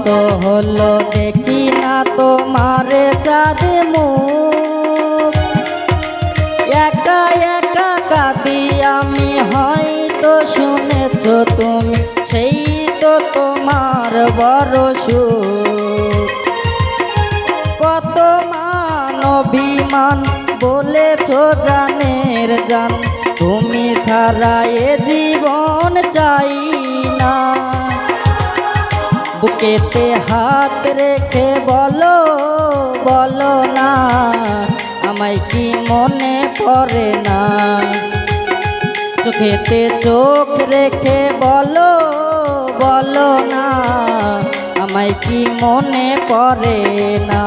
কত হলো দেখি না তোমারে চাঁদ মুখ, একা একা কাঁদি আমি, হয়তো শুনেছ তুমি, সেই তো তোমার বড় সুখ। কত মান অভিমান বলেছ জানের জান, তুমি ছাড়া এ জীবন চাই না। বুকেতে হাত রেখে বলো বলো না, আমায় কি মনে পড়ে না। চোখেতে চোখ রেখে বলো বলো না, আমায় কি মনে পড়ে না।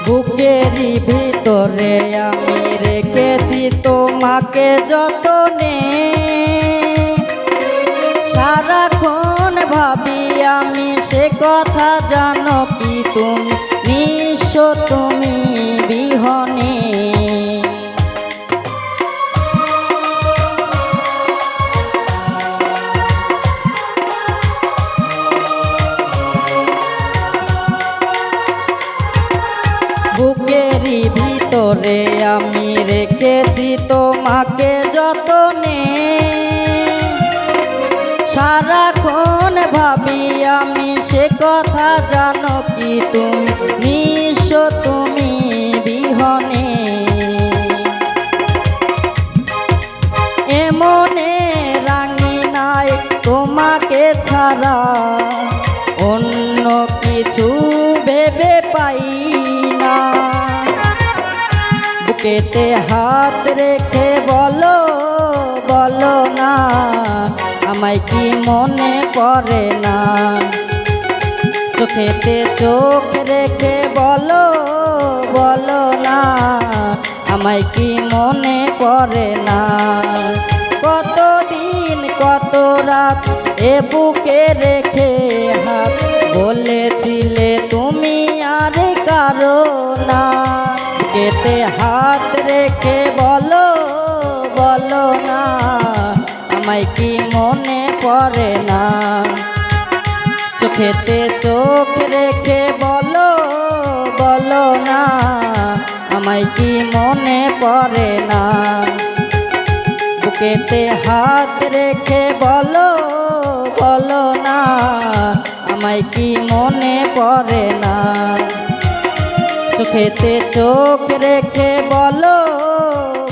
বুকেরই ভিতরে আমি রেখেছি তোমাকে যতনে, সারাক্ষণ ভাবি আমি সে কথা, জানো কি তুমি নিঃস্ব তুমি বিহনে। বুকেরই ভিতরে আমি রেখেছি তোমাকে যতনে, সারাক্ষণ ভাবি আমি সে কথা, জানো কি তুমি নিঃস্ব তুমি বিহনে। এমনে রাঙিনায় তোমাকে ছাড়া অন্য কিছু ভেবে পাই না। বুকেতে হাত রেখে বলো বলো না, আমায় কি মনে পড়ে না। চোখেতে চোখ রেখে বলো বলো না, আমায় কি মনে পড়ে না। কতদিন কত রাত এ বুকে রেখে হাত, বলেছিলে তুমি আর কারো না। বুকেতে হাত রেখে বলো বলো না, আমায় কি মনে পড়ে না। চোখেতে চোখ রেখে বলো বলো না, আমায় কি মনে পড়ে না। বুকেতে হাত রেখে বলো বলো না, আমায় কি মনে পড়ে না। চোখেতে চোখ রেখে বলো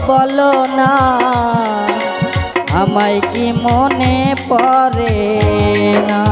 বলো না, আমায় কি মনে পড়ে না।